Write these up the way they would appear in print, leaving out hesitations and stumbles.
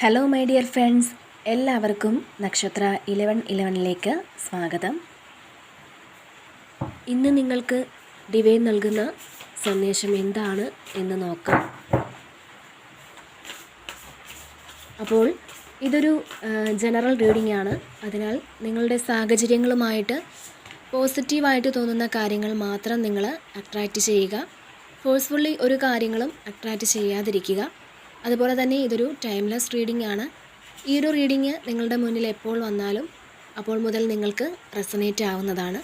Hello my dear friends, എല്ലാവർക്കും നക്ഷത്ര 1111ലേക്ക് സ്വാഗതം. ഇന്ന് നിങ്ങൾക്ക് ഡിവൈൻ നൽകുന്ന സന്ദേശം എന്താണ് എന്ന് നോക്കാം. അപ്പോൾ ഇതൊരു ജനറൽ റീഡിംഗ് ആണ്. അതിനാൽ നിങ്ങളുടെ സാഹചര്യങ്ങളുമായിട്ട് പോസിറ്റീവായിട്ട് തോന്നുന്ന കാര്യങ്ങൾ മാത്രം നിങ്ങൾ അട്രാക്റ്റ് ചെയ്യുക. ഫോഴ്സ്ഫുള്ളി ഒരു കാര്യങ്ങളും അട്രാക്റ്റ് ചെയ്യാതിരിക്കുക. അതുപോലെ തന്നെ ഇതൊരു ടൈംലെസ് റീഡിംഗ് ആണ്. ഈ ഒരു റീഡിംഗ് നിങ്ങളുടെ മുന്നിൽ എപ്പോൾ വന്നാലും അപ്പോൾ മുതൽ നിങ്ങൾക്ക് റെസൊനേറ്റ് ആവുന്നതാണ്.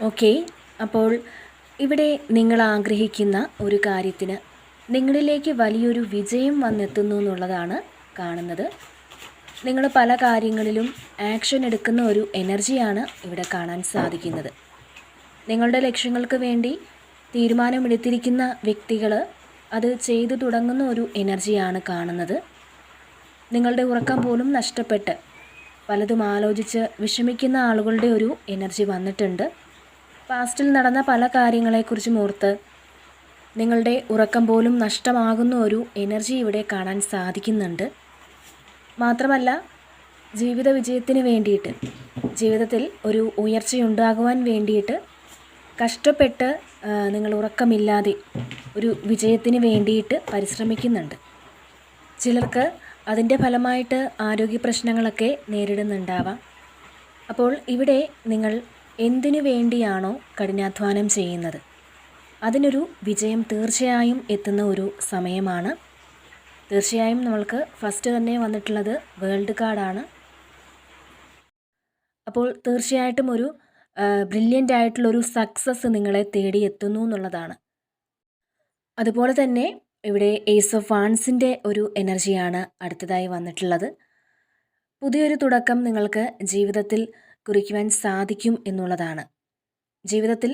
ഓക്കെ, അപ്പോൾ ഇവിടെ നിങ്ങൾ ആഗ്രഹിക്കുന്ന ഒരു കാര്യത്തിന് നിങ്ങളിലേക്ക് വലിയൊരു വിജയം വന്നെത്തുന്നു എന്നുള്ളതാണ് കാണുന്നത്. നിങ്ങൾ പല കാര്യങ്ങളിലും ആക്ഷൻ എടുക്കുന്ന ഒരു എനർജിയാണ് ഇവിടെ കാണാൻ സാധിക്കുന്നത്. നിങ്ങളുടെ ലക്ഷ്യങ്ങൾക്ക് വേണ്ടി തീരുമാനമെടുത്തിരിക്കുന്ന വ്യക്തികൾ അത് ചെയ്തു തുടങ്ങുന്ന ഒരു എനർജിയാണ് കാണുന്നത്. നിങ്ങളുടെ ഉറക്കം പോലും നഷ്ടപ്പെട്ട് പലതും ആലോചിച്ച് വിഷമിക്കുന്ന ആളുകളുടെ ഒരു എനർജി വന്നിട്ടുണ്ട്. പാസ്റ്റിൽ നടന്ന പല കാര്യങ്ങളെക്കുറിച്ചും ഓർത്ത് നിങ്ങളുടെ ഉറക്കം പോലും നഷ്ടമാകുന്ന ഒരു എനർജി ഇവിടെ കാണാൻ സാധിക്കുന്നുണ്ട്. മാത്രമല്ല, ജീവിത വിജയത്തിന് വേണ്ടിയിട്ട്, ജീവിതത്തിൽ ഒരു ഉയർച്ചയുണ്ടാകുവാൻ വേണ്ടിയിട്ട് കഷ്ടപ്പെട്ട് നിങ്ങൾ ഉറക്കമില്ലാതെ ഒരു വിജയത്തിന് വേണ്ടിയിട്ട് പരിശ്രമിക്കുന്നുണ്ട്. ചിലർക്ക് അതിൻ്റെ ഫലമായിട്ട് ആരോഗ്യ പ്രശ്നങ്ങളൊക്കെ നേരിടുന്നുണ്ടാവാം. അപ്പോൾ ഇവിടെ നിങ്ങൾ എന്തിനു വേണ്ടിയാണോ കഠിനാധ്വാനം ചെയ്യുന്നത് അതിനൊരു വിജയം തീർച്ചയായും എത്തുന്ന ഒരു സമയമാണ്. തീർച്ചയായും നമ്മൾക്ക് ഫസ്റ്റ് തന്നെ വന്നിട്ടുള്ളത് വേൾഡ് കാർഡാണ്. അപ്പോൾ തീർച്ചയായിട്ടും ഒരു ബ്രില്യൻ്റ് ആയിട്ടുള്ളൊരു സക്സസ് നിങ്ങളെ തേടിയെത്തുന്നു എന്നുള്ളതാണ്. അതുപോലെ തന്നെ ഇവിടെ ഏസ് ഓഫ് വാൺസിൻ്റെ ഒരു എനർജിയാണ് അടുത്തതായി വന്നിട്ടുള്ളത്. പുതിയൊരു തുടക്കം നിങ്ങൾക്ക് ജീവിതത്തിൽ കുറിക്കുവാൻ സാധിക്കും എന്നുള്ളതാണ്. ജീവിതത്തിൽ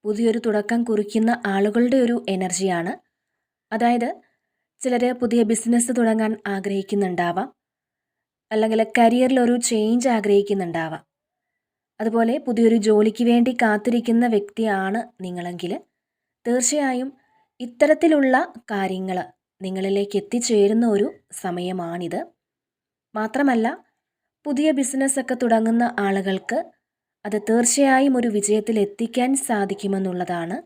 പുതിയൊരു തുടക്കം കുറിക്കുന്ന ആളുകളുടെ ഒരു എനർജിയാണ്. അതായത് ചിലർ പുതിയ ബിസിനസ് തുടങ്ങാൻ ആഗ്രഹിക്കുന്നുണ്ടാവാം, അല്ലെങ്കിൽ കരിയറിലൊരു ചേഞ്ച് ആഗ്രഹിക്കുന്നുണ്ടാവാം. അതുപോലെ പുതിയൊരു ജോലിക്ക് വേണ്ടി കാത്തിരിക്കുന്ന വ്യക്തിയാണ് നിങ്ങളെങ്കിൽ തീർച്ചയായും ഇത്തരത്തിലുള്ള കാര്യങ്ങൾ നിങ്ങളിലേക്ക് എത്തിച്ചേരുന്ന ഒരു സമയമാണിത്. മാത്രമല്ല, പുതിയ ബിസിനസ്സൊക്കെ തുടങ്ങുന്ന ആളുകൾക്ക് അത് തീർച്ചയായും ഒരു വിജയത്തിൽ എത്തിക്കാൻ സാധിക്കുമെന്നുള്ളതാണ്.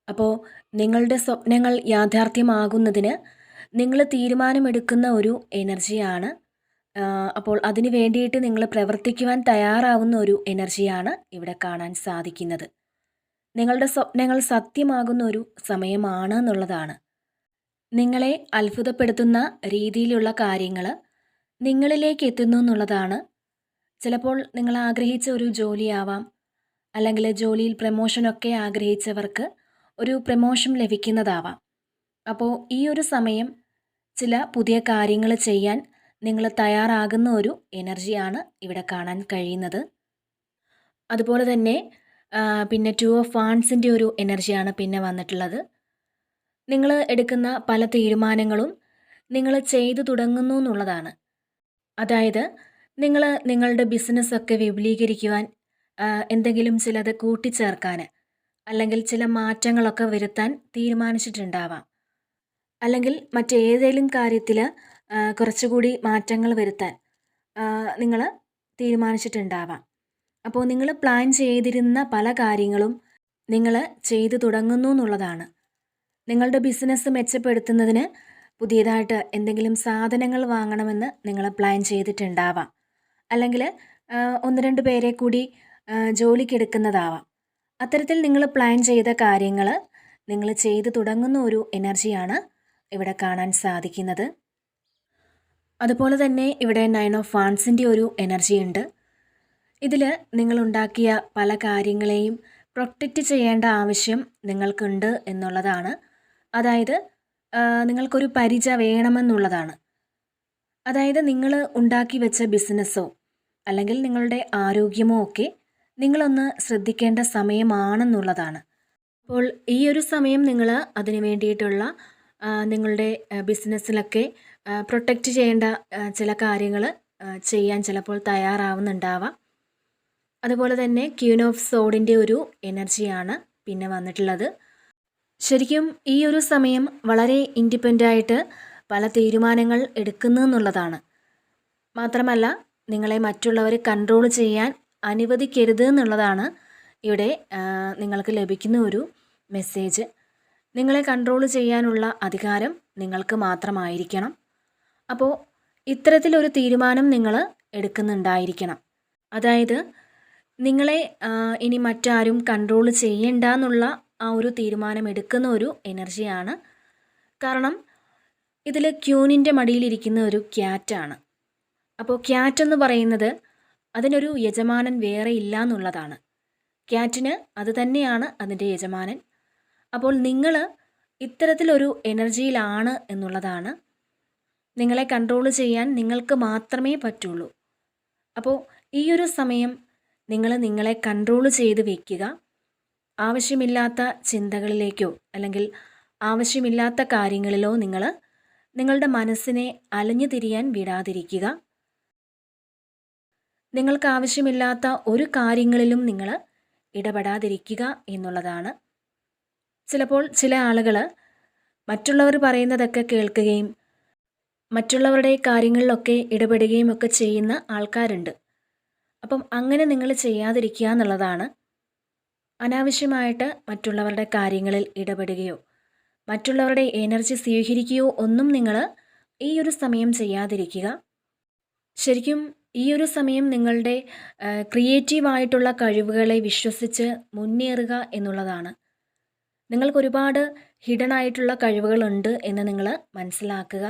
അപ്പോൾ നിങ്ങളുടെ സ്വപ്നങ്ങൾ യാഥാർത്ഥ്യമാകുന്നതിന് നിങ്ങൾ തീരുമാനമെടുക്കുന്ന ഒരു എനർജിയാണ്. അപ്പോൾ അതിന് വേണ്ടിയിട്ട് നിങ്ങൾ പ്രവർത്തിക്കുവാൻ തയ്യാറാവുന്ന ഒരു എനർജിയാണ് ഇവിടെ കാണാൻ സാധിക്കുന്നത്. നിങ്ങളുടെ സ്വപ്നങ്ങൾ സത്യമാകുന്ന ഒരു സമയമാണ് എന്നുള്ളതാണ്. നിങ്ങളെ അത്ഭുതപ്പെടുത്തുന്ന രീതിയിലുള്ള കാര്യങ്ങൾ നിങ്ങളിലേക്ക് എത്തുന്നു എന്നുള്ളതാണ്. ചിലപ്പോൾ നിങ്ങൾ ആഗ്രഹിച്ച ഒരു ജോലിയാവാം, അല്ലെങ്കിൽ ജോലിയിൽ പ്രമോഷനൊക്കെ ആഗ്രഹിച്ചവർക്ക് ഒരു പ്രമോഷൻ ലഭിക്കുന്നതാവാം. അപ്പോൾ ഈ ഒരു സമയം ചില പുതിയ കാര്യങ്ങൾ ചെയ്യാൻ നിങ്ങൾ തയ്യാറാകുന്ന ഒരു എനർജിയാണ് ഇവിടെ കാണാൻ കഴിയുന്നത്. അതുപോലെ തന്നെ പിന്നെ 2 ഓഫ് വാൺസിൻ്റെ ഒരു എനർജിയാണ് പിന്നെ വന്നിട്ടുള്ളത്. നിങ്ങൾ എടുക്കുന്ന പല തീരുമാനങ്ങളും നിങ്ങൾ ചെയ്തു തുടങ്ങുന്നു എന്നുള്ളതാണ്. അതായത് നിങ്ങൾ നിങ്ങളുടെ ബിസിനസ്സൊക്കെ വിപുലീകരിക്കുവാൻ എന്തെങ്കിലും ചിലത് കൂട്ടിച്ചേർക്കാൻ, അല്ലെങ്കിൽ ചില മാറ്റങ്ങളൊക്കെ വരുത്താൻ തീരുമാനിച്ചിട്ടുണ്ടാവാം. അല്ലെങ്കിൽ മറ്റേതെങ്കിലും കാര്യത്തിൽ കുറച്ചുകൂടി മാറ്റങ്ങൾ വരുത്താൻ നിങ്ങൾ തീരുമാനിച്ചിട്ടുണ്ടാവാം. അപ്പോൾ നിങ്ങൾ പ്ലാൻ ചെയ്തിരുന്ന പല കാര്യങ്ങളും നിങ്ങൾ ചെയ്തു തുടങ്ങുന്നു എന്നുള്ളതാണ്. നിങ്ങളുടെ ബിസിനസ് മെച്ചപ്പെടുത്തുന്നതിന് പുതിയതായിട്ട് എന്തെങ്കിലും സാധനങ്ങൾ വാങ്ങണമെന്ന് നിങ്ങൾ പ്ലാൻ ചെയ്തിട്ടുണ്ടാവാം, അല്ലെങ്കിൽ 1-2 പേരെ കൂടി ജോലിക്കെടുക്കുന്നതാവാം. അത്തരത്തിൽ നിങ്ങൾ പ്ലാൻ ചെയ്ത കാര്യങ്ങൾ നിങ്ങൾ ചെയ്തു തുടങ്ങുന്ന ഒരു എനർജിയാണ് ഇവിടെ കാണാൻ സാധിക്കുന്നത്. അതുപോലെ തന്നെ ഇവിടെ 9 ഓഫ് വാൺസിൻ്റെ ഒരു എനർജി ഉണ്ട്. ഇതിൽ നിങ്ങളുണ്ടാക്കിയ പല കാര്യങ്ങളെയും പ്രൊട്ടക്റ്റ് ചെയ്യേണ്ട ആവശ്യം നിങ്ങൾക്കുണ്ട് എന്നുള്ളതാണ്. അതായത് നിങ്ങൾക്കൊരു പരിച വേണമെന്നുള്ളതാണ്. അതായത് നിങ്ങൾ ഉണ്ടാക്കി വെച്ച ബിസിനസ്സോ അല്ലെങ്കിൽ നിങ്ങളുടെ ആരോഗ്യമോ ഒക്കെ നിങ്ങളൊന്ന് ശ്രദ്ധിക്കേണ്ട സമയമാണെന്നുള്ളതാണ്. അപ്പോൾ ഈ ഒരു സമയം നിങ്ങൾ അതിന് വേണ്ടിയിട്ടുള്ള നിങ്ങളുടെ ബിസിനസ്സിലൊക്കെ പ്രൊട്ടക്റ്റ് ചെയ്യേണ്ട ചില കാര്യങ്ങൾ ചെയ്യാൻ ചിലപ്പോൾ തയ്യാറാവുന്നുണ്ടാവാം. അതുപോലെ തന്നെ ക്വീൻ ഓഫ് സോഡിൻ്റെ ഒരു എനർജിയാണ് പിന്നെ വന്നിട്ടുള്ളത്. ശരിക്കും ഈ ഒരു സമയം വളരെ ഇൻഡിപെൻഡൻ്റായിട്ട് പല തീരുമാനങ്ങൾ എടുക്കുന്നു എന്നുള്ളതാണ്. മാത്രമല്ല നിങ്ങളെ മറ്റുള്ളവർ കൺട്രോൾ ചെയ്യാൻ അനുവദിക്കരുത് എന്നുള്ളതാണ് ഇവിടെ നിങ്ങൾക്ക് ലഭിക്കുന്ന ഒരു മെസ്സേജ്. നിങ്ങളെ കൺട്രോൾ ചെയ്യാനുള്ള അധികാരം നിങ്ങൾക്ക് മാത്രമായിരിക്കണം. അപ്പോൾ ഇത്തരത്തിലൊരു തീരുമാനം നിങ്ങൾ എടുക്കുന്നുണ്ടായിരിക്കണം. അതായത് നിങ്ങളെ ഇനി മറ്റാരും കൺട്രോൾ ചെയ്യണ്ട എന്നുള്ള ആ ഒരു തീരുമാനം എടുക്കുന്ന ഒരു എനർജിയാണ്. കാരണം ഇതിൽ ക്യൂനിൻ്റെ മടിയിലിരിക്കുന്ന ഒരു ക്യാറ്റാണ്. അപ്പോൾ ക്യാറ്റ് എന്ന് പറയുന്നത് അതിനൊരു യജമാനൻ വേറെ ഇല്ല എന്നുള്ളതാണ്. ക്യാറ്റിന് അത് തന്നെയാണ് അതിൻ്റെ യജമാനൻ. അപ്പോൾ നിങ്ങൾ ഇത്തരത്തിലൊരു എനർജിയിലാണ് എന്നുള്ളതാണ്. നിങ്ങളെ കൺട്രോൾ ചെയ്യാൻ നിങ്ങൾക്ക് മാത്രമേ പറ്റുള്ളൂ. അപ്പോൾ ഈ ഒരു സമയം നിങ്ങൾ നിങ്ങളെ കൺട്രോൾ ചെയ്ത് വയ്ക്കുക. ആവശ്യമില്ലാത്ത ചിന്തകളിലേക്കോ അല്ലെങ്കിൽ ആവശ്യമില്ലാത്ത കാര്യങ്ങളിലോ നിങ്ങൾ നിങ്ങളുടെ മനസ്സിനെ അലഞ്ഞു തിരിയാൻ വിടാതിരിക്കുക. നിങ്ങൾക്ക് ആവശ്യമില്ലാത്ത ഒരു കാര്യങ്ങളിലും നിങ്ങൾ ഇടപെടാതിരിക്കുക എന്നുള്ളതാണ്. ചിലപ്പോൾ ചില ആളുകൾ മറ്റുള്ളവർ പറയുന്നതൊക്കെ കേൾക്കുകയും മറ്റുള്ളവരുടെ കാര്യങ്ങളിലൊക്കെ ഇടപെടുകയും ഒക്കെ ചെയ്യുന്ന ആൾക്കാരുണ്ട്. അപ്പം അങ്ങനെ നിങ്ങൾ ചെയ്യാതിരിക്കുക എന്നുള്ളതാണ്. അനാവശ്യമായിട്ട് മറ്റുള്ളവരുടെ കാര്യങ്ങളിൽ ഇടപെടുകയോ മറ്റുള്ളവരുടെ എനർജി സ്വീകരിക്കുകയോ ഒന്നും നിങ്ങൾ ഈ ഒരു സമയം ചെയ്യാതിരിക്കുക. ശരിക്കും ഈ ഒരു സമയം നിങ്ങളുടെ ക്രിയേറ്റീവായിട്ടുള്ള കഴിവുകളെ വിശ്വസിച്ച് മുന്നേറുക എന്നുള്ളതാണ്. നിങ്ങൾക്കൊരുപാട് ഹിഡൻ ആയിട്ടുള്ള കഴിവുകളുണ്ട് എന്ന് നിങ്ങൾ മനസ്സിലാക്കുക.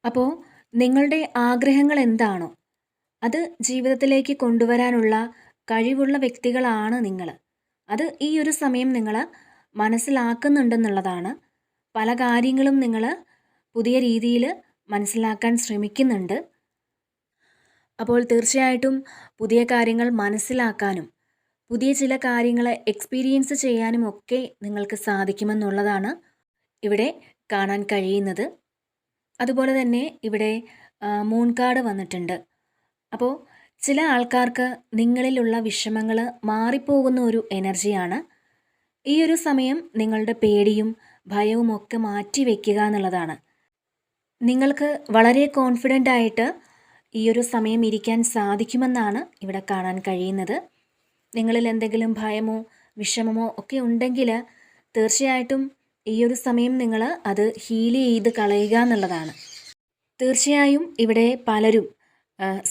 അപ്പോൾ നിങ്ങളുടെ ആഗ്രഹങ്ങൾ എന്താണോ അത് ജീവിതത്തിലേക്ക് കൊണ്ടുവരാനുള്ള കഴിവുള്ള വ്യക്തികളാണ് നിങ്ങൾ. അത് ഈ ഒരു സമയം നിങ്ങൾ മനസ്സിലാക്കുന്നുണ്ടെന്നുള്ളതാണ്. പല കാര്യങ്ങളും നിങ്ങൾ പുതിയ രീതിയിൽ മനസ്സിലാക്കാൻ ശ്രമിക്കുന്നുണ്ട്. അപ്പോൾ തീർച്ചയായിട്ടും പുതിയ കാര്യങ്ങൾ മനസ്സിലാക്കാനും പുതിയ ചില കാര്യങ്ങൾ എക്സ്പീരിയൻസ് ചെയ്യാനും ഒക്കെ നിങ്ങൾക്ക് സാധിക്കുമെന്നുള്ളതാണ് ഇവിടെ കാണാൻ കഴിയുന്നത്. അതുപോലെ തന്നെ ഇവിടെ മൂൺ കാർഡ് വന്നിട്ടുണ്ട്. അപ്പോൾ ചില ആൾക്കാർക്ക് നിങ്ങളിലുള്ള വിഷമങ്ങൾ മാറിപ്പോകുന്ന ഒരു എനർജിയാണ്. ഈ ഒരു സമയം നിങ്ങളുടെ പേടിയും ഭയവും ഒക്കെ മാറ്റി വയ്ക്കുക എന്നുള്ളതാണ്. നിങ്ങൾക്ക് വളരെ കോൺഫിഡൻ്റ് ആയിട്ട് ഈ ഒരു സമയം ഇരിക്കാൻ സാധിക്കുമെന്നാണ് ഇവിടെ കാണാൻ കഴിയുന്നത്. നിങ്ങളിൽ എന്തെങ്കിലും ഭയമോ വിഷമമോ ഒക്കെ ഉണ്ടെങ്കിൽ തീർച്ചയായിട്ടും ഈ ഒരു സമയം നിങ്ങൾ അത് ഹീൽ ചെയ്ത് കളയുക എന്നുള്ളതാണ്. തീർച്ചയായും ഇവിടെ പലരും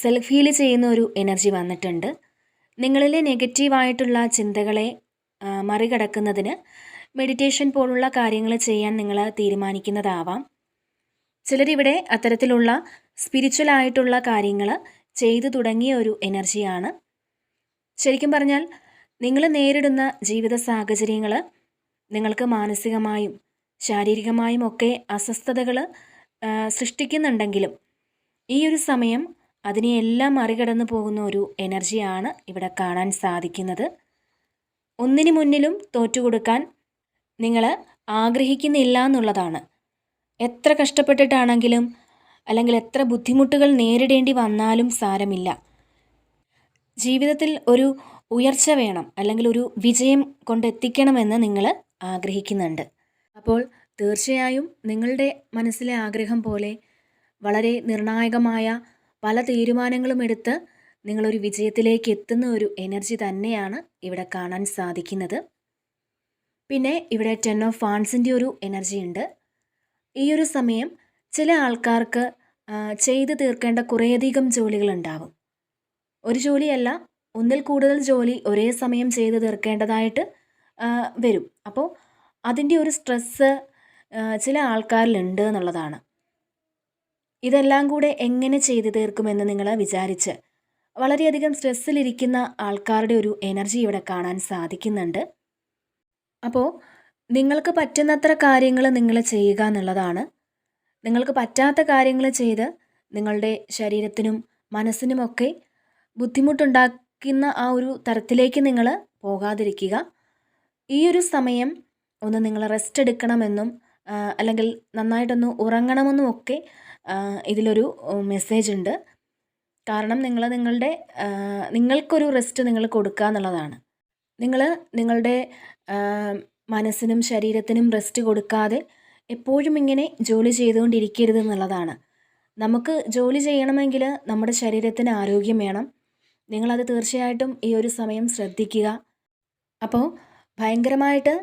സെൽഫ് ഹീൽ ചെയ്യുന്ന ഒരു എനർജി വന്നിട്ടുണ്ട്. നിങ്ങളിലെ നെഗറ്റീവായിട്ടുള്ള ചിന്തകളെ മറികടക്കുന്നതിന് മെഡിറ്റേഷൻ പോലുള്ള കാര്യങ്ങൾ ചെയ്യാൻ നിങ്ങൾ തീരുമാനിക്കുന്നതാവാം. ചിലരിവിടെ അത്തരത്തിലുള്ള സ്പിരിച്വൽ ആയിട്ടുള്ള കാര്യങ്ങൾ ചെയ്തു തുടങ്ങിയ ഒരു എനർജിയാണ്. ശരിക്കും പറഞ്ഞാൽ നിങ്ങൾ നേരിടുന്ന ജീവിത സാഹചര്യങ്ങൾ നിങ്ങൾക്ക് മാനസികമായും ശാരീരികമായും ഒക്കെ അസ്വസ്ഥതകൾ സൃഷ്ടിക്കുന്നുണ്ടെങ്കിലും ഈ ഒരു സമയം അതിനെയെല്ലാം മറികടന്നു പോകുന്ന ഒരു എനർജിയാണ് ഇവിടെ കാണാൻ സാധിക്കുന്നത്. ഒന്നിനു മുന്നിലും തോറ്റുകൊടുക്കാൻ നിങ്ങൾ ആഗ്രഹിക്കുന്നില്ല എന്നുള്ളതാണ്. എത്ര കഷ്ടപ്പെട്ടിട്ടാണെങ്കിലും അല്ലെങ്കിൽ എത്ര ബുദ്ധിമുട്ടുകൾ നേരിടേണ്ടി വന്നാലും സാരമില്ല. ജീവിതത്തിൽ ഒരു ഉയർച്ച വേണം അല്ലെങ്കിൽ ഒരു വിജയം കൊണ്ടെത്തിക്കണമെന്ന് നിങ്ങൾ ആഗ്രഹിക്കുന്നുണ്ട്. അപ്പോൾ തീർച്ചയായും നിങ്ങളുടെ മനസ്സിലെ ആഗ്രഹം പോലെ വളരെ നിർണായകമായ പല തീരുമാനങ്ങളും എടുത്ത് നിങ്ങളൊരു വിജയത്തിലേക്ക് എത്തുന്ന ഒരു എനർജി തന്നെയാണ് ഇവിടെ കാണാൻ സാധിക്കുന്നത്. പിന്നെ ഇവിടെ 10 ഓഫ് വാൻസിൻ്റെ ഒരു എനർജി ഉണ്ട്. ഈ ഒരു സമയം ചില ആൾക്കാർക്ക് ചെയ്തു തീർക്കേണ്ട കുറേയധികം ജോലികളുണ്ടാവും. ഒരു ജോലിയല്ല, ഒന്നിൽ കൂടുതൽ ജോലി ഒരേ സമയം ചെയ്തു തീർക്കേണ്ടതായിട്ട് വരും. അപ്പോൾ അതിൻ്റെ ഒരു സ്ട്രെസ്സ് ചില ആൾക്കാരിലുണ്ട് എന്നുള്ളതാണ്. ഇതെല്ലാം കൂടെ എങ്ങനെ ചെയ്തു തീർക്കുമെന്ന് നിങ്ങൾ വിചാരിച്ച് വളരെയധികം സ്ട്രെസ്സിലിരിക്കുന്ന ആൾക്കാരുടെ ഒരു എനർജി ഇവിടെ കാണാൻ സാധിക്കുന്നുണ്ട്. അപ്പോൾ നിങ്ങൾക്ക് പറ്റുന്നത്ര കാര്യങ്ങൾ നിങ്ങൾ ചെയ്യുക എന്നുള്ളതാണ്. നിങ്ങൾക്ക് പറ്റാത്ത കാര്യങ്ങൾ ചെയ്ത് നിങ്ങളുടെ ശരീരത്തിനും മനസ്സിനുമൊക്കെ ബുദ്ധിമുട്ടുണ്ടാക്കുന്ന ആ ഒരു തരത്തിലേക്ക് നിങ്ങൾ പോകാതിരിക്കുക. ഈ ഒരു സമയം ഒന്ന് നിങ്ങൾ റെസ്റ്റ് എടുക്കണമെന്നും അല്ലെങ്കിൽ നന്നായിട്ടൊന്ന് ഉറങ്ങണമെന്നും ഒക്കെ ഇതിലൊരു മെസ്സേജ് ഉണ്ട്. കാരണം നിങ്ങൾക്കൊരു റെസ്റ്റ് നിങ്ങൾ കൊടുക്കുക എന്നുള്ളതാണ്. നിങ്ങൾ നിങ്ങളുടെ മനസ്സിനും ശരീരത്തിനും റെസ്റ്റ് കൊടുക്കാതെ എപ്പോഴും ഇങ്ങനെ ജോലി ചെയ്തുകൊണ്ടിരിക്കരുത് എന്നുള്ളതാണ്. നമുക്ക് ജോലി ചെയ്യണമെങ്കിൽ നമ്മുടെ ശരീരത്തിന് ആരോഗ്യം വേണം. നിങ്ങളത് തീർച്ചയായിട്ടും ഈ ഒരു സമയം ശ്രദ്ധിക്കുക. അപ്പോൾ ഭയങ്കരമായിട്ട്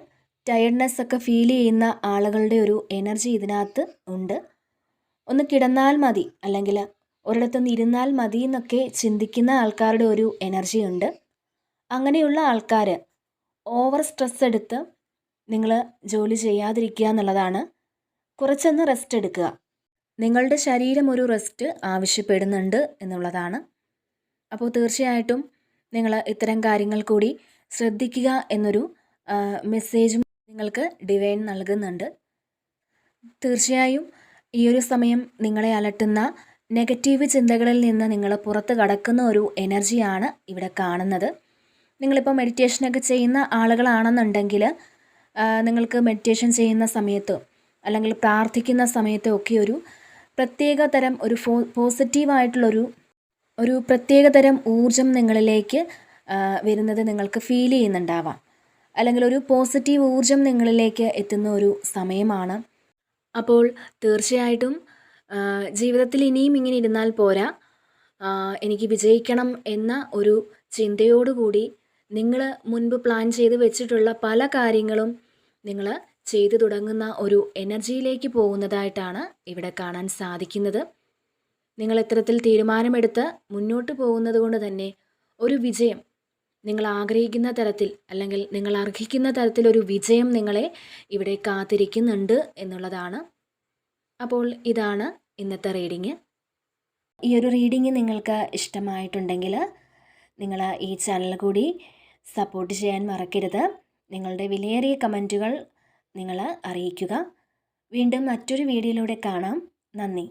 ടയർഡ്നെസ് ഒക്കെ ഫീൽ ചെയ്യുന്ന ആളുകളുടെ ഒരു എനർജി ഇതിനകത്ത് ഉണ്ട്. ഒന്ന് കിടന്നാൽ മതി, അല്ലെങ്കിൽ ഒരിടത്തൊന്ന് ഇരുന്നാൽ മതി എന്നൊക്കെ ചിന്തിക്കുന്ന ആൾക്കാരുടെ ഒരു എനർജി ഉണ്ട്. അങ്ങനെയുള്ള ആൾക്കാർ ഓവർ സ്ട്രെസ് എടുത്ത് നിങ്ങൾ ജോലി ചെയ്യാതിരിക്കുക എന്നുള്ളതാണ്. കുറച്ചൊന്ന് റെസ്റ്റ് എടുക്കുക. നിങ്ങളുടെ ശരീരം ഒരു റെസ്റ്റ് ആവശ്യപ്പെടുന്നുണ്ട് എന്നുള്ളതാണ്. അപ്പോൾ തീർച്ചയായിട്ടും നിങ്ങൾ ഇത്തരം കാര്യങ്ങൾ കൂടി ശ്രദ്ധിക്കുക എന്നൊരു മെസ്സേജും നിങ്ങൾക്ക് ഡിവൈൻ നൽകുന്നുണ്ട്. തീർച്ചയായും ഈ ഒരു സമയം നിങ്ങളെ അലട്ടുന്ന നെഗറ്റീവ് ചിന്തകളിൽ നിന്ന് നിങ്ങൾ പുറത്ത് കടക്കുന്ന ഒരു എനർജിയാണ് ഇവിടെ കാണുന്നത്. നിങ്ങളിപ്പോൾ മെഡിറ്റേഷനൊക്കെ ചെയ്യുന്ന ആളുകളാണെന്നുണ്ടെങ്കിൽ നിങ്ങൾക്ക് മെഡിറ്റേഷൻ ചെയ്യുന്ന സമയത്തോ അല്ലെങ്കിൽ പ്രാർത്ഥിക്കുന്ന സമയത്തോ ഒക്കെ ഒരു പ്രത്യേക തരം ഒരു പോസിറ്റീവായിട്ടുള്ളൊരു പ്രത്യേക തരം ഊർജം നിങ്ങളിലേക്ക് വരുന്നത് നിങ്ങൾക്ക് ഫീൽ ചെയ്യുന്നുണ്ടാവാം. അല്ലെങ്കിൽ ഒരു പോസിറ്റീവ് ഊർജം നിങ്ങളിലേക്ക് എത്തുന്ന ഒരു സമയമാണ്. അപ്പോൾ തീർച്ചയായിട്ടും ജീവിതത്തിൽ ഇനിയും ഇങ്ങനെ ഇരുന്നാൽ പോരാ, എനിക്ക് വിജയിക്കണം എന്ന ഒരു ചിന്തയോടുകൂടി നിങ്ങൾ മുൻപ് പ്ലാൻ ചെയ്ത് വെച്ചിട്ടുള്ള പല കാര്യങ്ങളും നിങ്ങൾ ചെയ്തു തുടങ്ങുന്ന ഒരു എനർജിയിലേക്ക് പോകുന്നതായിട്ടാണ് ഇവിടെ കാണാൻ സാധിക്കുന്നത്. നിങ്ങൾ ഇത്തരത്തിൽ തീരുമാനമെടുത്ത് മുന്നോട്ട് പോകുന്നത് കൊണ്ട് തന്നെ ഒരു വിജയം നിങ്ങൾ ആഗ്രഹിക്കുന്ന തരത്തിൽ അല്ലെങ്കിൽ നിങ്ങൾ അർഹിക്കുന്ന തരത്തിലൊരു വിജയം നിങ്ങളെ ഇവിടെ കാത്തിരിക്കുന്നുണ്ട് എന്നുള്ളതാണ്. അപ്പോൾ ഇതാണ് ഇന്നത്തെ റീഡിങ്. ഈ ഒരു റീഡിങ് നിങ്ങൾക്ക് ഇഷ്ടമായിട്ടുണ്ടെങ്കിൽ നിങ്ങൾ ഈ ചാനൽ കൂടി സപ്പോർട്ട് ചെയ്യാൻ മറക്കരുത്. നിങ്ങളുടെ വിലയേറിയ കമൻറ്റുകൾ നിങ്ങൾ അറിയിക്കുക. വീണ്ടും മറ്റൊരു വീഡിയോയിലൂടെ കാണാം. നന്ദി.